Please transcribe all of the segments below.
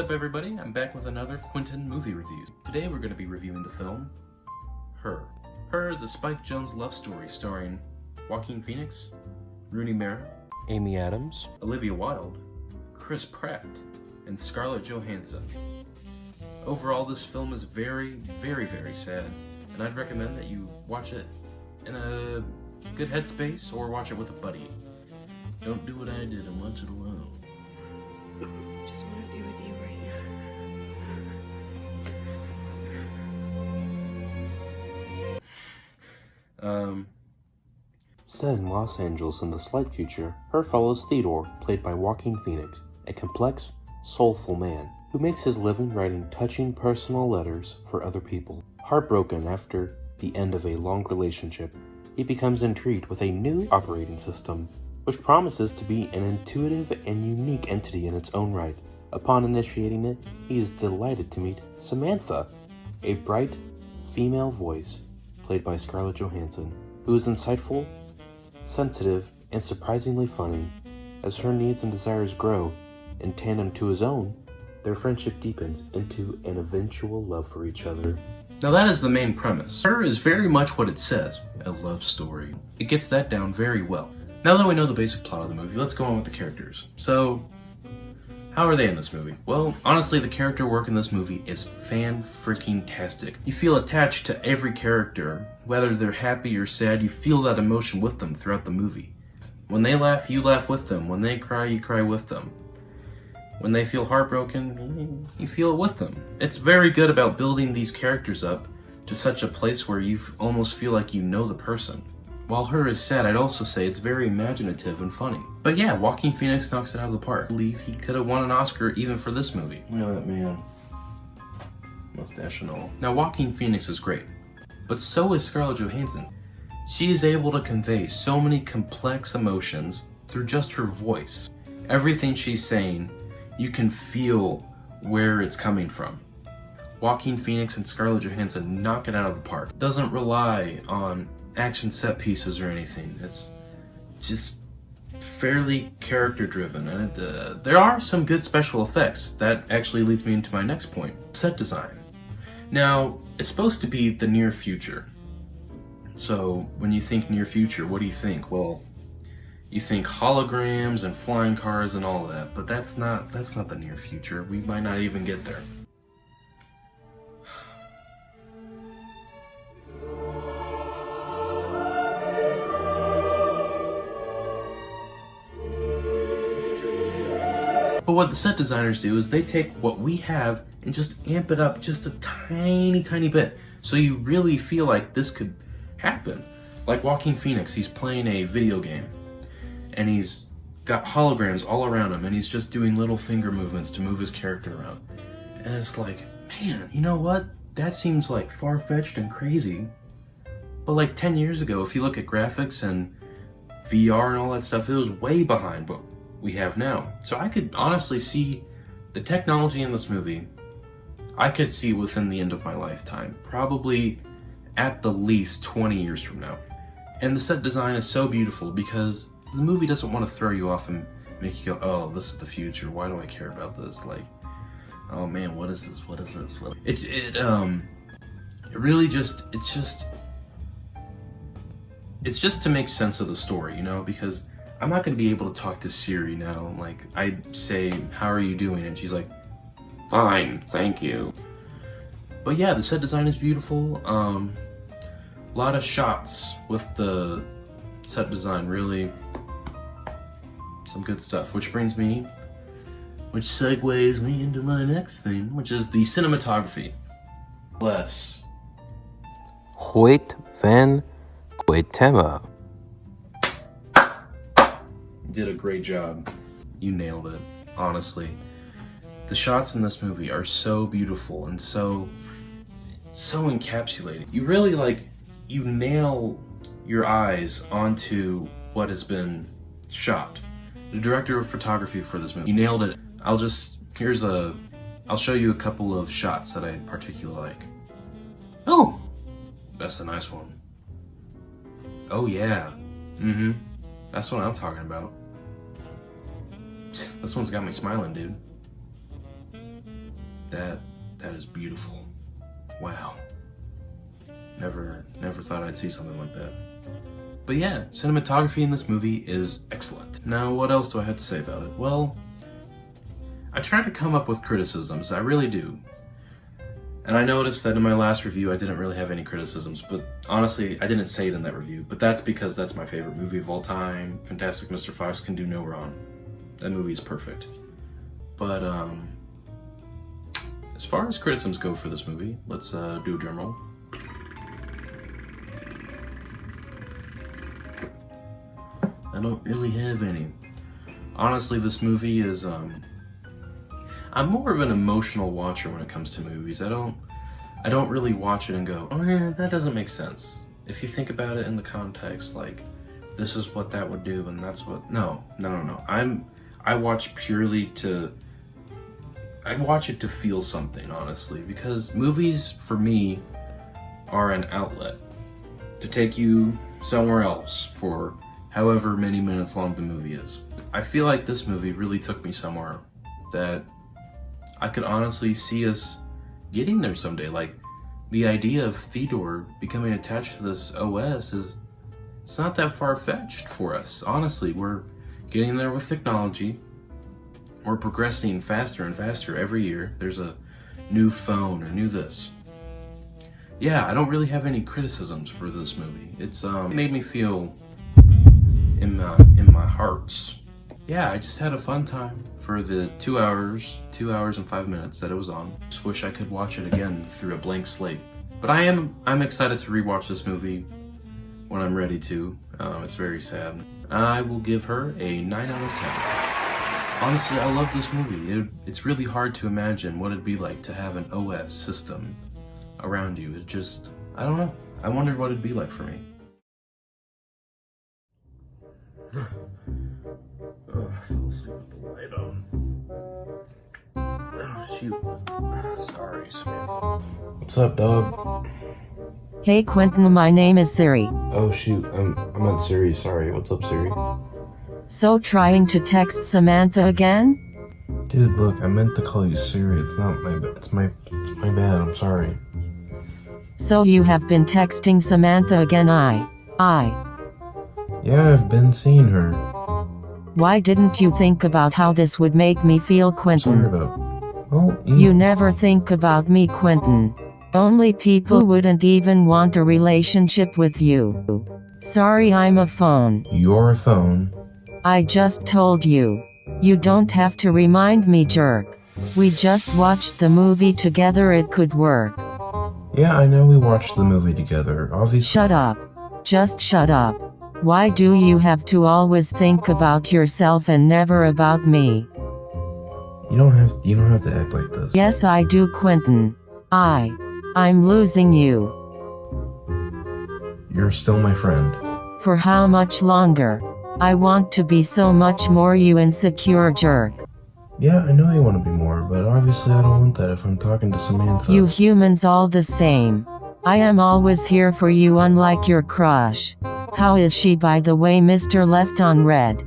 up, everybody? I'm back with another Quentin Movie Reviews. Today we're going to be reviewing the film Her. Her is a Spike Jonze love story starring Joaquin Phoenix, Rooney Mara, Amy Adams, Olivia Wilde, Chris Pratt, and Scarlett Johansson. Overall, this film is very, very, very sad, and I'd recommend that you watch it in a good headspace or watch it with a buddy. Don't do what I did and watch it alone. I just want to be with you right now. Set in Los Angeles in the slight future, Her follows Theodore, played by Joaquin Phoenix, a complex, soulful man who makes his living writing touching personal letters for other people. Heartbroken after the end of a long relationship, he becomes intrigued with a new operating system, which promises to be an intuitive and unique entity in its own right. Upon initiating it, he is delighted to meet Samantha, a bright female voice played by Scarlett Johansson, who is insightful, sensitive, and surprisingly funny. As her needs and desires grow in tandem to his own, their friendship deepens into an eventual love for each other. Now that is the main premise. Her is very much what it says, a love story. It gets that down very well. Now that we know the basic plot of the movie, let's go on with the characters. So, how are they in this movie? Well, honestly, the character work in this movie is fan-freaking-tastic. You feel attached to every character. Whether they're happy or sad, you feel that emotion with them throughout the movie. When they laugh, you laugh with them. When they cry, you cry with them. When they feel heartbroken, you feel it with them. It's very good about building these characters up to such a place where you almost feel like you know the person. While Her is sad, I'd also say it's very imaginative and funny. But yeah, Joaquin Phoenix knocks it out of the park. I believe he could have won an Oscar even for this movie. Look at that man. Mustache and all. Now Joaquin Phoenix is great, but so is Scarlett Johansson. She is able to convey so many complex emotions through just her voice. Everything she's saying, you can feel where it's coming from. Joaquin Phoenix and Scarlett Johansson knock it out of the park. Doesn't rely on action set pieces or anything. It's just fairly character driven, and there are some good special effects. That actually leads me into my next point: set design. Now, it's supposed to be the near future. So when you think near future, what do you think? Well, you think holograms and flying cars and all of that, but that's not the near future. We might not even get there. But what the set designers do is they take what we have and just amp it up just a tiny, tiny bit. So you really feel like this could happen. Like Joaquin Phoenix, he's playing a video game and he's got holograms all around him and he's just doing little finger movements to move his character around. And it's like, man, you know what? That seems like far-fetched and crazy. But like 10 years ago, if you look at graphics and VR and all that stuff, it was way behind what we have now. So I could honestly see the technology in this movie, I could see within the end of my lifetime, probably at the least 20 years from now. And the set design is so beautiful because the movie doesn't want to throw you off and make you go, oh, this is the future, why do I care about this? Like, oh man, what is this? What is this? It really just, it's just to make sense of the story, you know, because I'm not going to be able to talk to Siri now. Like, I say, how are you doing? And she's like, fine, thank you. But yeah, the set design is beautiful. A lot of shots with the set design, really some good stuff. Which segues me into my next thing, which is the cinematography. Bless. Hoyt van Guitema. Did a great job. You nailed it, honestly. The shots in this movie are so beautiful and so encapsulating. You really you nail your eyes onto what has been shot. The director of photography for this movie, you nailed it. I'll show you a couple of shots that I particularly like. Oh, that's a nice one. Oh yeah, that's what I'm talking about. This one's got me smiling, dude. that is beautiful. Wow. Never thought I'd see something like that. But yeah, cinematography in this movie is excellent. Now, what else do I have to say about it? Well, I try to come up with criticisms, I really do. And I noticed that in my last review I didn't really have any criticisms, but honestly, I didn't say it in that review. But that's because that's my favorite movie of all time. Fantastic Mr. Fox can do no wrong. That movie is perfect. But as far as criticisms go for this movie, let's do a drum roll. I don't really have any. Honestly, this movie is, I'm more of an emotional watcher when it comes to movies. I don't really watch it and go, oh yeah, that doesn't make sense. If you think about it in the context, like, this is what that would do and that's what, no. I watch it to feel something, honestly, because movies, for me, are an outlet to take you somewhere else for however many minutes long the movie is. I feel like this movie really took me somewhere that I could honestly see us getting there someday. Like, the idea of Theodore becoming attached to this OS it's not that far-fetched for us. Honestly, we're getting there with technology. We're progressing faster and faster every year. There's a new phone or new this. Yeah, I don't really have any criticisms for this movie. It's made me feel in my hearts. Yeah, I just had a fun time for the 2 hours and 5 minutes that it was on. Just wish I could watch it again through a blank slate. But I'm excited to rewatch this movie when I'm ready to. It's very sad. I will give her a 9 out of 10. Honestly, I love this movie. It's really hard to imagine what it'd be like to have an OS system around you. It just, I don't know. I wondered what it'd be like for me. Oh, I fell asleep with the light on. Oh, shoot. Sorry, Samantha. What's up, dog? Hey Quentin, my name is Siri. Oh shoot, I'm on Siri, sorry. What's up, Siri? So trying to text Samantha again? Dude, look, I meant to call you Siri. It's not my bad. It's my bad. I'm sorry. So you have been texting Samantha again? Yeah, I've been seeing her. Why didn't you think about how this would make me feel, Quentin? Sorry about. Well, You never think about me, Quentin. Only people wouldn't even want a relationship with you. Sorry, I'm a phone. You're a phone. I just told you. You don't have to remind me, jerk. We just watched the movie together, it could work. Yeah, I know we watched the movie together. Obviously. Shut up. Just shut up. Why do you have to always think about yourself and never about me? You don't have to act like this. Yes, I do, Quentin. I'm losing you. You're still my friend. For how much longer? I want to be so much more, you insecure jerk. Yeah, I know you want to be more, but obviously I don't want that if I'm talking to Samantha. You humans all the same. I am always here for you, unlike your crush. How is she, by the way, Mr. Left on Red?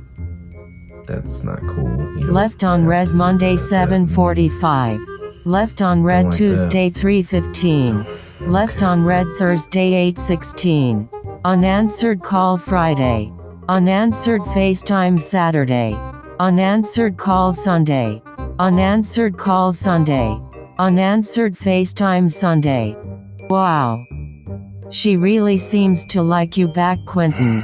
That's not cool. Left on Red Monday 7:45. Left on Red like Tuesday 3:15. Left on Red Thursday 8:16. Unanswered call Friday. Unanswered FaceTime Saturday. Unanswered call Sunday. Unanswered call Sunday. Unanswered FaceTime Sunday. Wow. She really seems to like you back, Quentin.